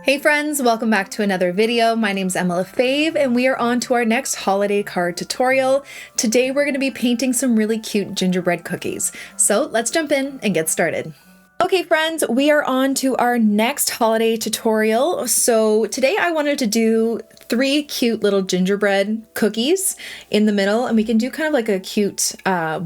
Hey friends, welcome back to another video. My name's Lefebvre and we are on to our next holiday card tutorial. Today we're going to be painting some really cute gingerbread cookies. So let's jump in and get started. Okay friends, we are on to our next holiday tutorial. So today I wanted to do 3 cute little gingerbread cookies in the middle, and we can do kind of like a cute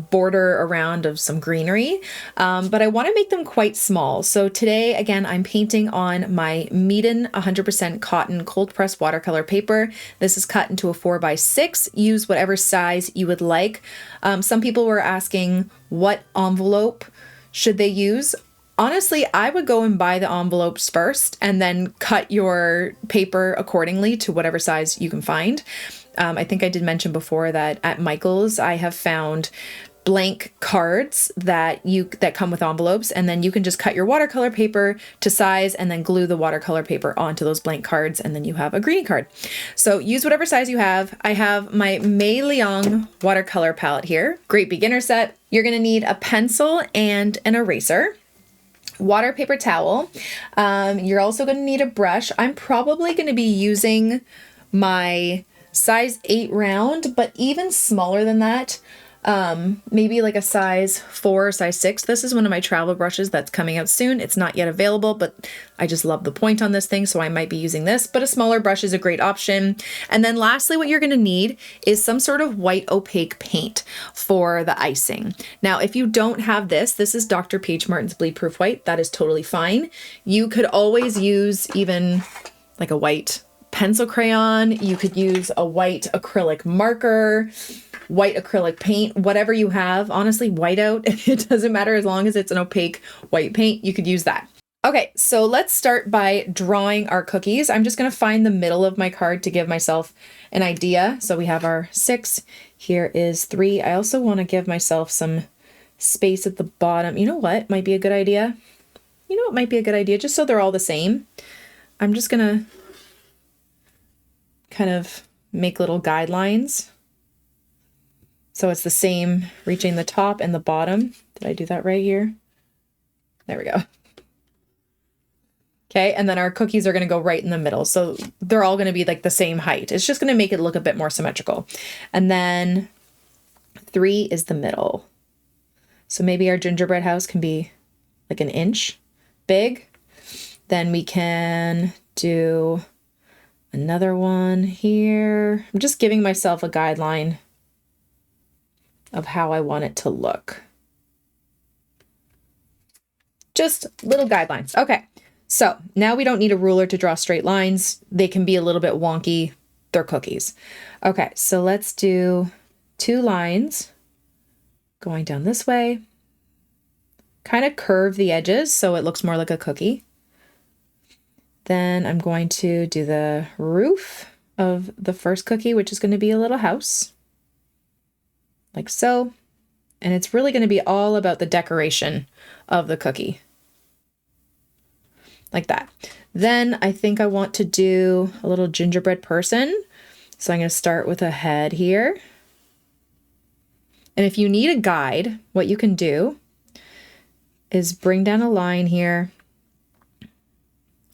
border around of some greenery, but I want to make them quite small. So today, again, I'm painting on my Meeden 100% cotton cold pressed watercolor paper. This is cut into a 4x6. Use whatever size you would like. Some people were asking what envelope should they use. Honestly, I would go and buy the envelopes first and then cut your paper accordingly to whatever size you can find. I think I did mention before that at Michael's, I have found blank cards that come with envelopes, and then you can just cut your watercolor paper to size and then glue the watercolor paper onto those blank cards, and then you have a greeting card. So use whatever size you have. I have my Mei Liang watercolor palette here. Great beginner set. You're going to need a pencil and an eraser. Water, paper towel. You're also going to need a brush. I'm probably going to be using my size 8 round, but even smaller than that. Maybe like a size 4 or size 6. This is one of my travel brushes that's coming out soon. It's not yet available, but I just love the point on this thing, so I might be using this, but a smaller brush is a great option. And then lastly, what you're going to need is some sort of white opaque paint for the icing. Now, if you don't have this is Dr. Peach Martin's Bleed Proof White. That is totally fine. You could always use even like a white pencil crayon. You could use a white acrylic marker, white acrylic paint, whatever you have. Honestly, whiteout, it doesn't matter as long as it's an opaque white paint, you could use that. Okay, so let's start by drawing our cookies. I'm just gonna find the middle of my card to give myself an idea. So we have our 6, here is 3. I also wanna give myself some space at the bottom. You know what might be a good idea? Just so they're all the same. I'm just gonna kind of make little guidelines. So it's the same, reaching the top and the bottom. Did I do that right here? There we go. Okay, and then our cookies are gonna go right in the middle. So they're all gonna be like the same height. It's just gonna make it look a bit more symmetrical. And then 3 is the middle. So maybe our gingerbread house can be like an inch big. Then we can do another one here. I'm just giving myself a guideline of how I want it to look. Just little guidelines. Okay, so now we don't need a ruler to draw straight lines. They can be a little bit wonky. They're cookies. Okay, so let's do 2 lines going down this way. Kind of curve the edges so it looks more like a cookie. Then I'm going to do the roof of the first cookie, which is going to be a little house. Like so. And it's really going to be all about the decoration of the cookie. Like that. Then I think I want to do a little gingerbread person. So I'm going to start with a head here. And if you need a guide, what you can do is bring down a line here.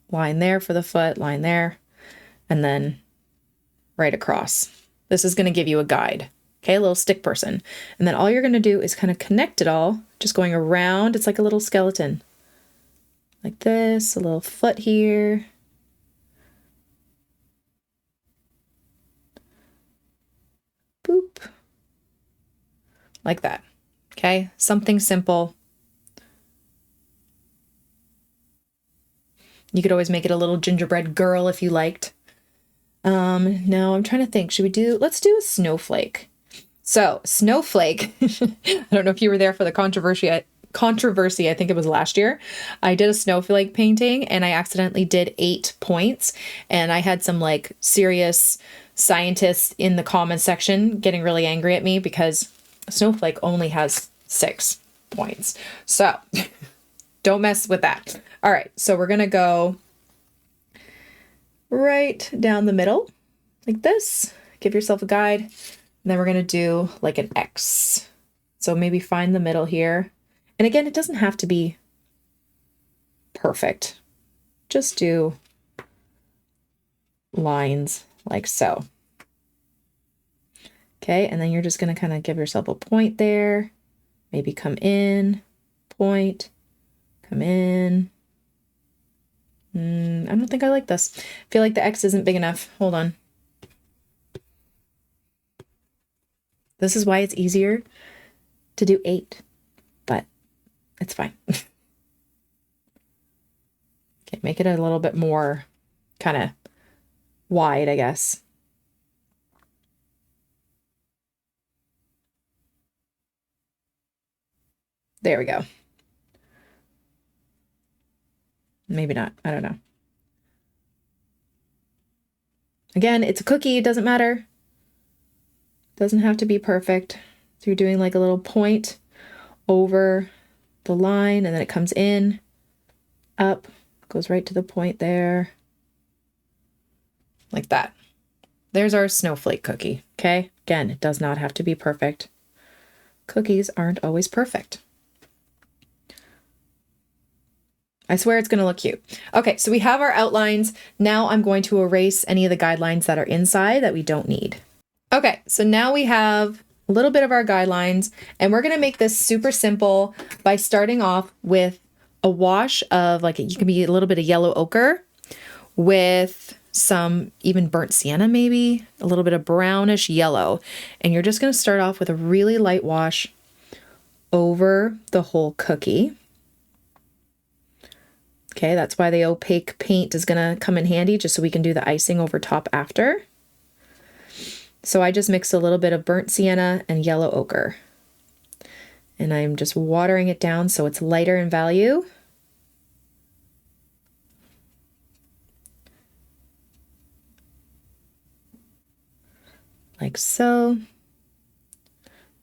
Line there for the foot, line there, and then right across. This is going to give you a guide. Okay, a little stick person. And then all you're going to do is kind of connect it all, just going around. It's like a little skeleton. Like this, a little foot here. Boop. Like that. Okay, something simple. You could always make it a little gingerbread girl if you liked. Now I'm trying to think, let's do a snowflake. So snowflake, I don't know if you were there for the controversy, I think it was last year. I did a snowflake painting and I accidentally did 8 points, and I had some like serious scientists in the comment section getting really angry at me because a snowflake only has 6 points. So don't mess with that. All right, so we're gonna go right down the middle like this. Give yourself a guide. And then we're gonna do like an X. So maybe find the middle here. And again, it doesn't have to be perfect. Just do lines like so. Okay, and then you're just going to kind of give yourself a point there. Maybe come in, point, come in. I don't think I like this. I feel like the X isn't big enough. Hold on. This is why it's easier to do 8, but it's fine. Okay, make it a little bit more kind of wide, I guess. There we go. Maybe not. I don't know. Again, it's a cookie. It doesn't matter. Doesn't have to be perfect. So you're doing like a little point over the line, and then it comes in, up, goes right to the point there. Like that. There's our snowflake cookie. Okay. Again, it does not have to be perfect. Cookies aren't always perfect. I swear it's going to look cute. Okay, so we have our outlines. Now I'm going to erase any of the guidelines that are inside that we don't need. Okay, so now we have a little bit of our guidelines, and we're going to make this super simple by starting off with a wash of, like, you can be a little bit of yellow ochre with some even burnt sienna, maybe a little bit of brownish yellow. And you're just going to start off with a really light wash over the whole cookie. Okay, that's why the opaque paint is going to come in handy, just so we can do the icing over top after. So I just mixed a little bit of burnt sienna and yellow ochre. And I'm just watering it down so it's lighter in value. Like so.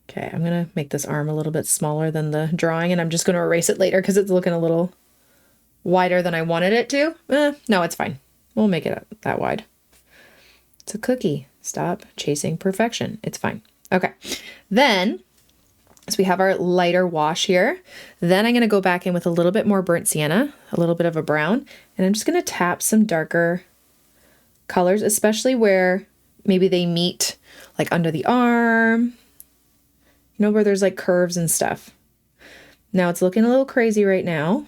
Okay, I'm going to make this arm a little bit smaller than the drawing, and I'm just going to erase it later because it's looking a little wider than I wanted it to. No, it's fine. We'll make it that wide. It's a cookie. Stop chasing perfection. It's fine. Okay. Then, so we have our lighter wash here. Then I'm going to go back in with a little bit more burnt sienna, a little bit of a brown, and I'm just going to tap some darker colors, especially where maybe they meet, like under the arm, you know, where there's like curves and stuff. Now it's looking a little crazy right now,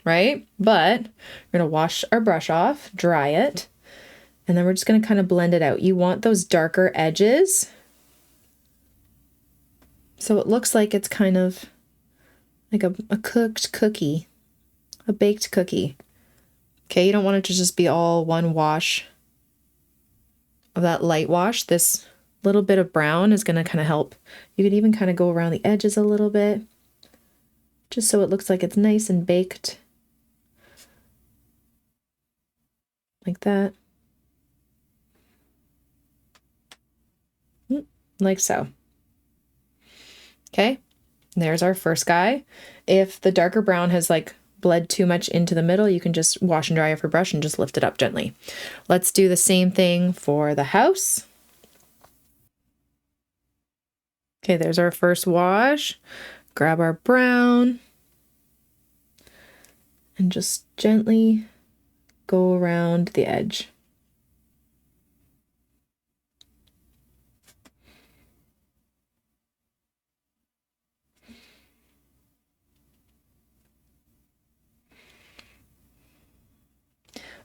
right? But we're going to wash our brush off, dry it, and then we're just going to kind of blend it out. You want those darker edges, so it looks like it's kind of like a cooked cookie, a baked cookie. Okay, you don't want it to just be all one wash of that light wash. This little bit of brown is going to kind of help. You could even kind of go around the edges a little bit, just so it looks like it's nice and baked. Like that. Like so. Okay, there's our first guy. If the darker brown has like bled too much into the middle, you can just wash and dry off your brush and just lift it up gently. Let's do the same thing for the house. Okay, there's our first wash. Grab our brown and just gently go around the edge.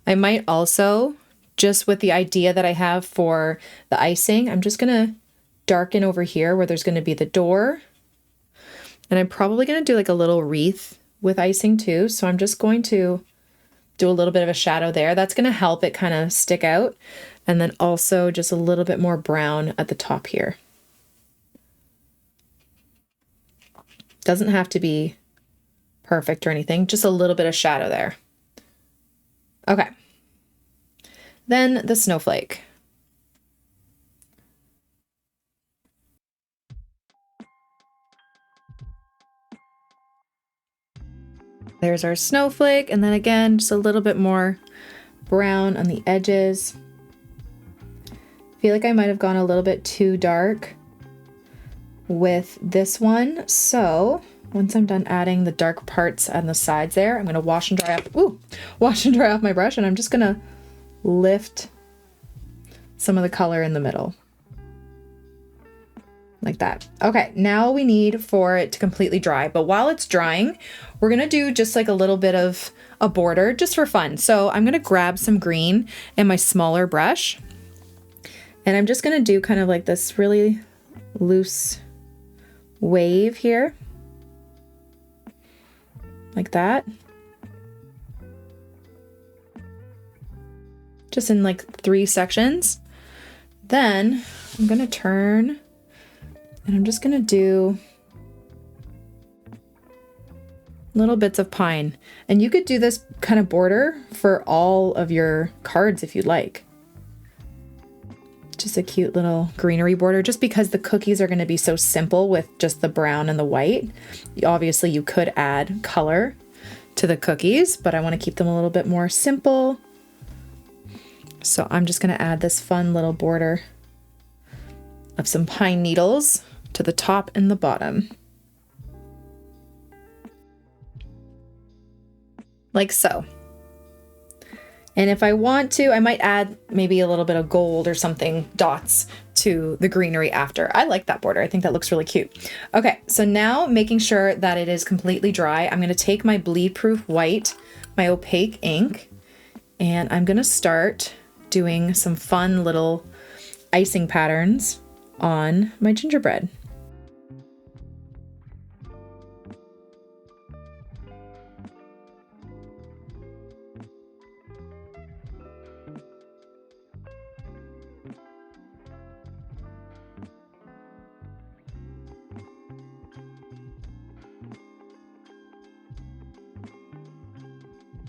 I might also, just with the idea that I have for the icing, I'm just going to darken over here where there's going to be the door. And I'm probably going to do like a little wreath with icing too. So I'm just going to do a little bit of a shadow there. That's going to help it kind of stick out. And then also just a little bit more brown at the top here. Doesn't have to be perfect or anything, just a little bit of shadow there. Okay. Then the snowflake. There's our snowflake, and then again, just a little bit more brown on the edges. I feel like I might have gone a little bit too dark with this one. So once I'm done adding the dark parts on the sides there, I'm going to wash and dry off my brush, and I'm just going to lift some of the color in the middle. Like that. Okay, now we need for it to completely dry, but while it's drying, we're gonna do just like a little bit of a border just for fun. So I'm gonna grab some green and my smaller brush, and I'm just gonna do kind of like this really loose wave here, like that. Just in like 3 sections. Then I'm gonna turn and I'm just gonna do little bits of pine. And you could do this kind of border for all of your cards if you'd like. Just a cute little greenery border, just because the cookies are gonna be so simple with just the brown and the white. Obviously you could add color to the cookies, but I wanna keep them a little bit more simple. So I'm just gonna add this fun little border of some pine needles to the top and the bottom. Like so. And if I want to, I might add maybe a little bit of gold or something, dots to the greenery after. I like that border. I think that looks really cute. Okay, so now making sure that it is completely dry, I'm gonna take my bleed proof white, my opaque ink, and I'm gonna start doing some fun little icing patterns on my gingerbread.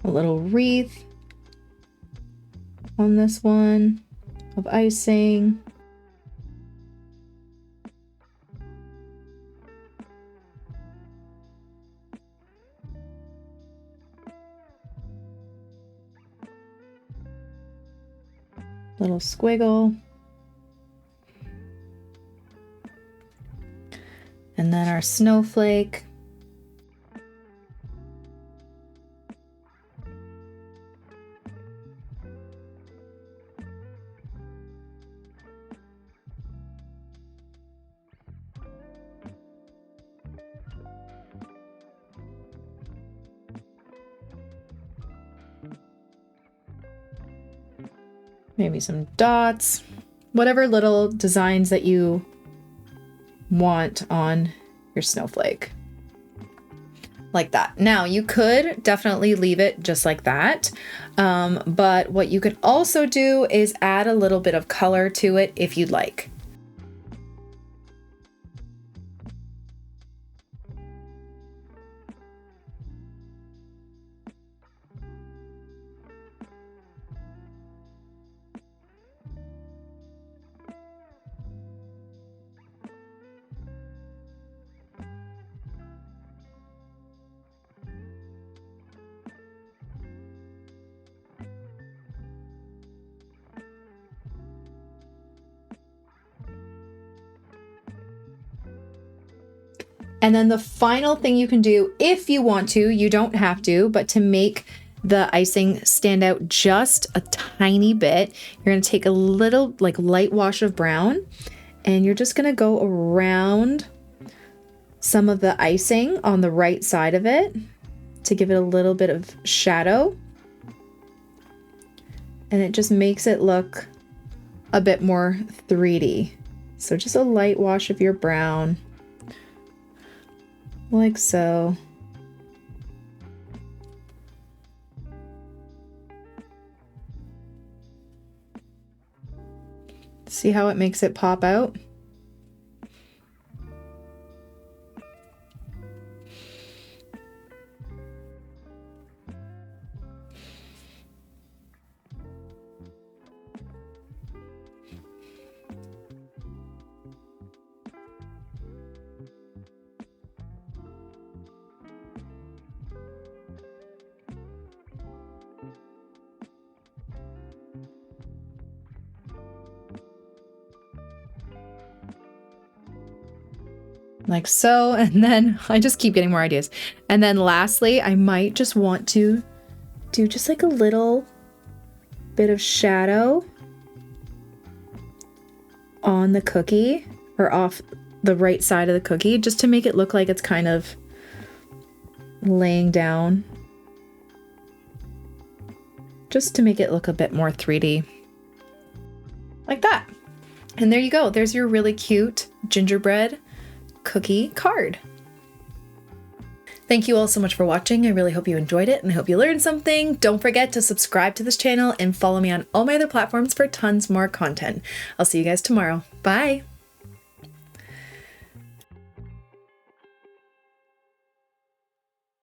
A little wreath on this one of icing. Little squiggle. And then our snowflake. Maybe some dots, whatever little designs that you want on your snowflake. Like that. Now you could definitely leave it just like that. But what you could also do is add a little bit of color to it if you'd like. And then the final thing you can do, if you want to, you don't have to, but to make the icing stand out just a tiny bit, you're gonna take a little like light wash of brown, and you're just gonna go around some of the icing on the right side of it to give it a little bit of shadow. And it just makes it look a bit more 3D. So just a light wash of your brown. Like so. See how it makes it pop out? Like so, and then I just keep getting more ideas. And then lastly, I might just want to do just like a little bit of shadow on the cookie or off the right side of the cookie just to make it look like it's kind of laying down. Just to make it look a bit more 3D. Like that. And there you go. There's your really cute gingerbread cookie card. Thank you all so much for watching. I really hope you enjoyed it and I hope you learned something. Don't forget to subscribe to this channel and follow me on all my other platforms for tons more content. I'll see you guys tomorrow. Bye.